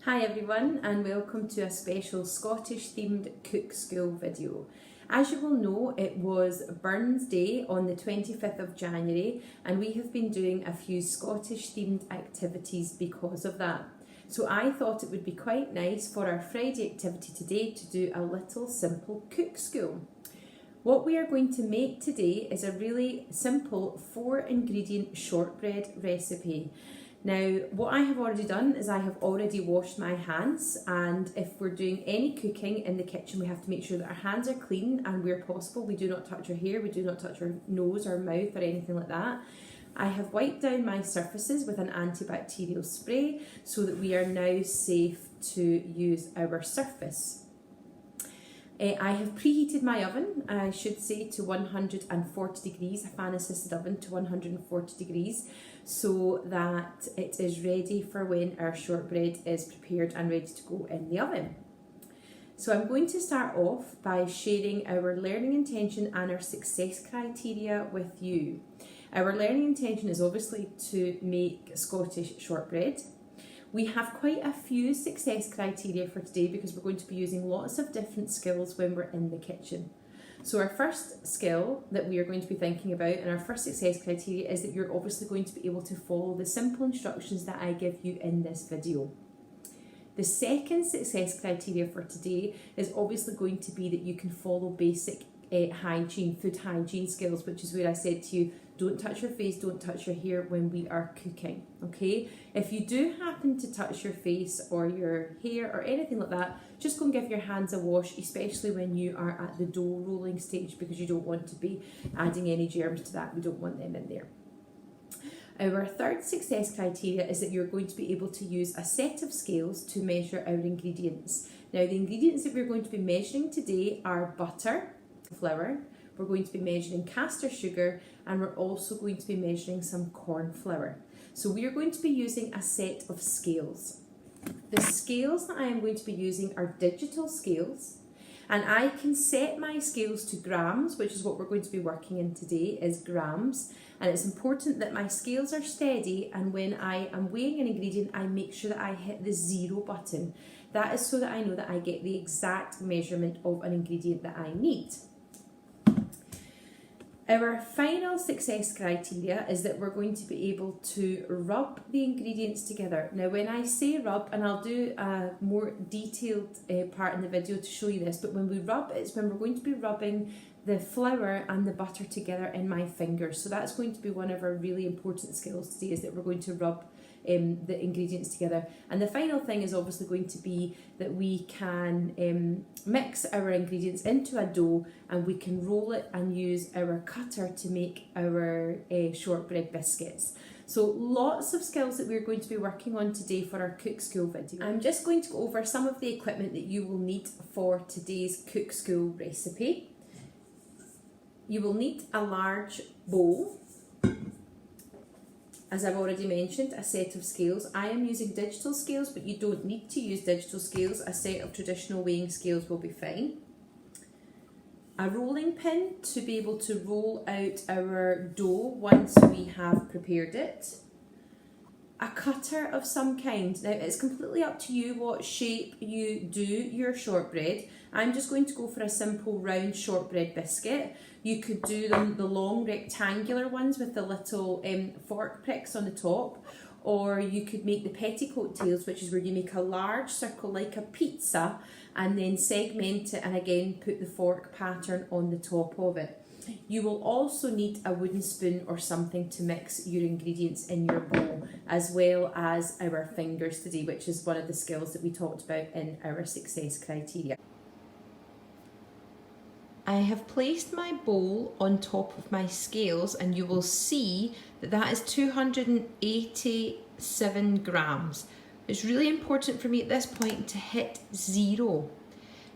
Hi everyone and welcome to a special Scottish themed cook school video. As you will know, it was Burns Day on the 25th of January and we have been doing a few Scottish themed activities because of that. So I thought it would be quite nice for our Friday activity today to do a little simple cook school. What we are going to make today is a really simple 4-ingredient shortbread recipe. Now, what I have already done is I have already washed my hands, and if we're doing any cooking in the kitchen, we have to make sure that our hands are clean, and where possible, we do not touch our hair, we do not touch our nose or mouth or anything like that. I have wiped down my surfaces with an antibacterial spray so that we are now safe to use our surface. I have preheated my oven, I should say, to 140 degrees, a fan assisted oven to 140 degrees, so that it is ready for when our shortbread is prepared and ready to go in the oven. So I'm going to start off by sharing our learning intention and our success criteria with you. Our learning intention is obviously to make Scottish shortbread. We have quite a few success criteria for today because we're going to be using lots of different skills when we're in the kitchen. So our first skill that we are going to be thinking about and our first success criteria is that you're obviously going to be able to follow the simple instructions that I give you in this video. The second success criteria for today is obviously going to be that you can follow basic hygiene, food hygiene skills, which is where I said to you, don't touch your face, don't touch your hair when we are cooking, okay? If you do happen to touch your face or your hair or anything like that, just go and give your hands a wash, especially when you are at the dough rolling stage, because you don't want to be adding any germs to that. We don't want them in there. Our third success criteria is that you're going to be able to use a set of scales to measure our ingredients. Now, the ingredients that we're going to be measuring today are butter, flour, we're going to be measuring caster sugar, and we're also going to be measuring some corn flour. So we are going to be using a set of scales. The scales that I am going to be using are digital scales, and I can set my scales to grams, which is what we're going to be working in today, is grams. And it's important that my scales are steady, and when I am weighing an ingredient, I make sure that I hit the 0 button. That is so that I know that I get the exact measurement of an ingredient that I need. Our final success criteria is that we're going to be able to rub the ingredients together. Now, when I say rub, and I'll do a more detailed part in the video to show you this, but when we rub, it's when we're going to be rubbing the flour and the butter together in my fingers. So that's going to be one of our really important skills today, is that we're going to rub the ingredients together. And the final thing is obviously going to be that we can mix our ingredients into a dough, and we can roll it and use our cutter to make our shortbread biscuits. So lots of skills that we're going to be working on today for our cook school video. I'm just going to go over some of the equipment that you will need for today's cook school recipe. You will need a large bowl. As I've already mentioned, a set of scales. I am using digital scales, but you don't need to use digital scales. A set of traditional weighing scales will be fine. A rolling pin to be able to roll out our dough once we have prepared it. A cutter of some kind. Now, it's completely up to you what shape you do your shortbread. I'm just going to go for a simple round shortbread biscuit. You could do the long rectangular ones with the little fork pricks on the top, or you could make the petticoat tails, which is where you make a large circle like a pizza and then segment it and again put the fork pattern on the top of it. You will also need a wooden spoon or something to mix your ingredients in your bowl, as well as our fingers today, which is one of the skills that we talked about in our success criteria. I have placed my bowl on top of my scales, and you will see that that is 287 grams. It's really important for me at this point to hit 0.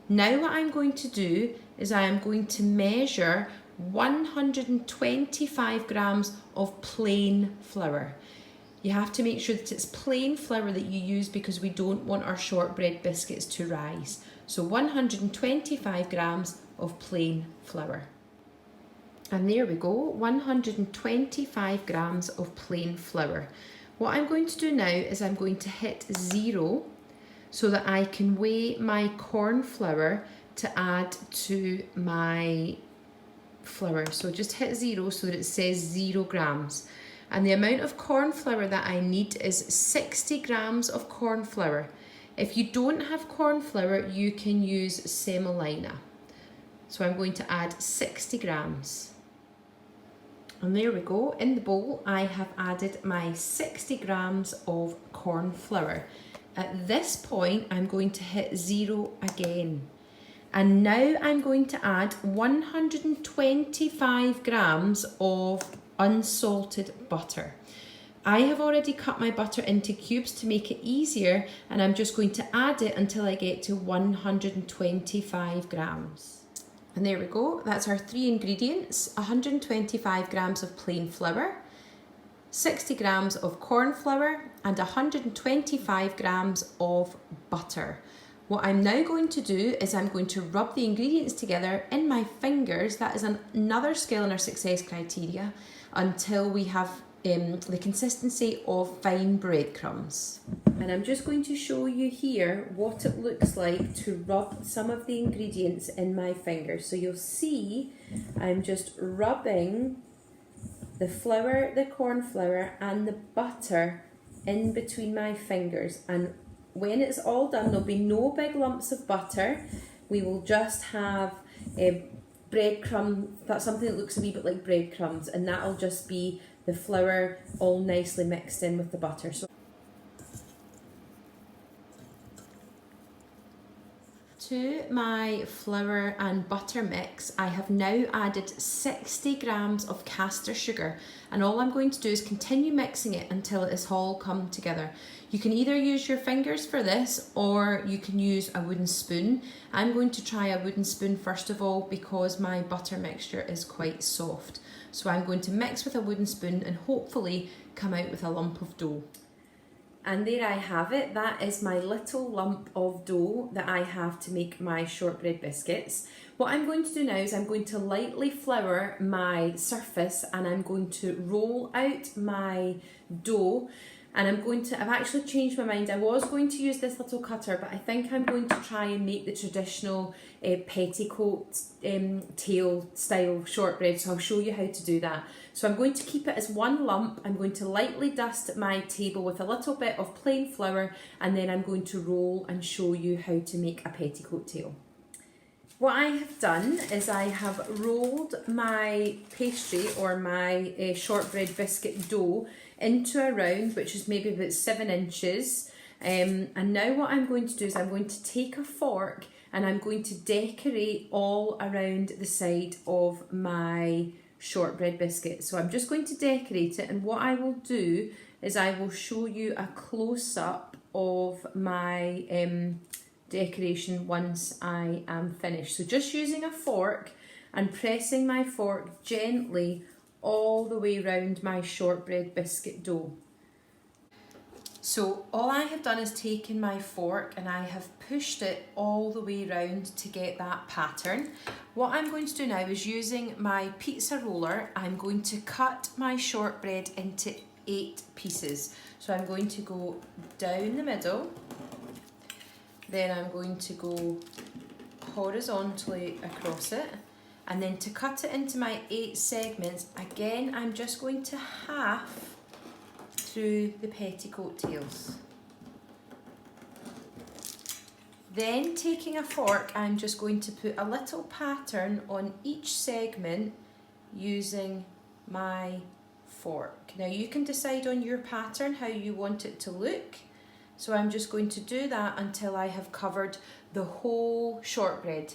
Now what I'm going to do is I am going to measure 125 grams of plain flour. You have to make sure that it's plain flour that you use because we don't want our shortbread biscuits to rise. So 125 grams of plain flour. And there we go, 125 grams of plain flour. What I'm going to do now is I'm going to hit 0 so that I can weigh my corn flour to add to my flour. So just hit 0 so that it says 0 grams. And the amount of corn flour that I need is 60 grams of corn flour. If you don't have corn flour, you can use semolina. So I'm going to add 60 grams. And there we go. In the bowl, I have added my 60 grams of corn flour. At this point, I'm going to hit 0 again. And now I'm going to add 125 grams of unsalted butter. I have already cut my butter into cubes to make it easier, and I'm just going to add it until I get to 125 grams. And there we go, that's our 3 ingredients: 125 grams of plain flour, 60 grams of corn flour, and 125 grams of butter. What I'm now going to do is I'm going to rub the ingredients together in my fingers. That is another skill in our success criteria, until we have the consistency of fine breadcrumbs. And I'm just going to show you here what it looks like to rub some of the ingredients in my fingers. So you'll see I'm just rubbing the flour, the corn flour and the butter in between my fingers, and when it's all done there'll be no big lumps of butter. We will just have breadcrumb, that's something that looks a wee bit like breadcrumbs, and that'll just be the flour all nicely mixed in with the butter. So to my flour and butter mix, I have now added 60 grams of caster sugar, and all I'm going to do is continue mixing it until it has all come together. You can either use your fingers for this, or you can use a wooden spoon. I'm going to try a wooden spoon first of all because my butter mixture is quite soft. So I'm going to mix with a wooden spoon and hopefully come out with a lump of dough. And there I have it. That is my little lump of dough that I have to make my shortbread biscuits. What I'm going to do now is I'm going to lightly flour my surface, and I'm going to roll out my dough. And I've actually changed my mind. I was going to use this little cutter, but I think I'm going to try and make the traditional petticoat tail style shortbread, so I'll show you how to do that. So I'm going to keep it as one lump. I'm going to lightly dust my table with a little bit of plain flour, and then I'm going to roll and show you how to make a petticoat tail. What I have done is I have rolled my pastry or my shortbread biscuit dough into a round, which is maybe about 7 inches. And now what I'm going to do is I'm going to take a fork and I'm going to decorate all around the side of my shortbread biscuit. So I'm just going to decorate it, and what I will do is I will show you a close-up of my decoration once I am finished. So just using a fork and pressing my fork gently all the way around my shortbread biscuit dough. So all I have done is taken my fork and I have pushed it all the way around to get that pattern. What I'm going to do now is, using my pizza roller, I'm going to cut my shortbread into 8 pieces. So I'm going to go down the middle, then I'm going to go horizontally across it, and then to cut it into my 8 segments, again I'm just going to half through the petticoat tails. Then taking a fork, I'm just going to put a little pattern on each segment using my fork. Now you can decide on your pattern how you want it to look. So I'm just going to do that until I have covered the whole shortbread.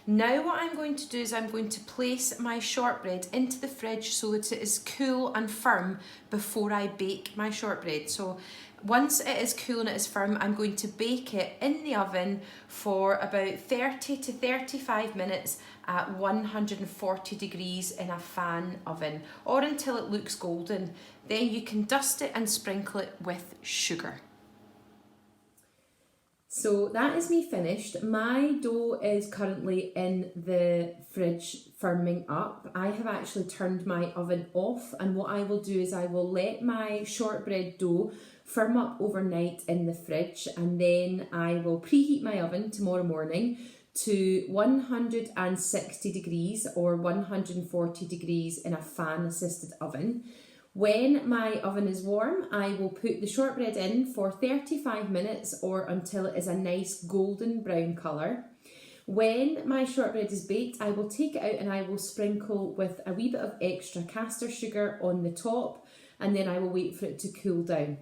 Now what I'm going to do is I'm going to place my shortbread into the fridge so that it is cool and firm before I bake my shortbread. So once it is cool and it is firm, I'm going to bake it in the oven for about 30 to 35 minutes at 140 degrees in a fan oven, or until it looks golden. Then you can dust it and sprinkle it with sugar. So that is me finished. My dough is currently in the fridge firming up. I have actually turned my oven off, and what I will do is I will let my shortbread dough firm up overnight in the fridge, and then I will preheat my oven tomorrow morning to 160 degrees or 140 degrees in a fan assisted oven. When my oven is warm, I will put the shortbread in for 35 minutes or until it is a nice golden brown colour. When my shortbread is baked, I will take it out and I will sprinkle with a wee bit of extra caster sugar on the top, and then I will wait for it to cool down.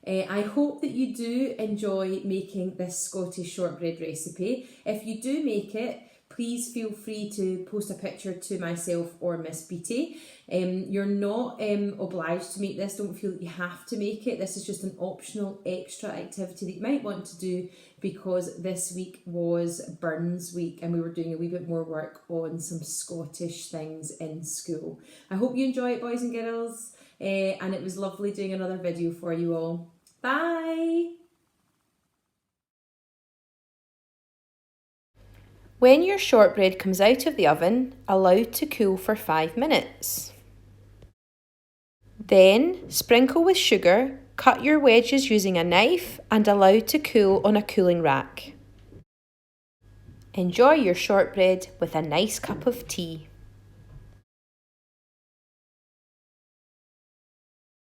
I hope that you do enjoy making this Scottish shortbread recipe. If you do make it, please feel free to post a picture to myself or Miss Beattie. You're not obliged to make this. Don't feel that you have to make it. This is just an optional extra activity that you might want to do because this week was Burns Week and we were doing a wee bit more work on some Scottish things in school. I hope you enjoy it, boys and girls, and it was lovely doing another video for you all. Bye! When your shortbread comes out of the oven, allow it to cool for 5 minutes. Then sprinkle with sugar, cut your wedges using a knife and allow to cool on a cooling rack. Enjoy your shortbread with a nice cup of tea.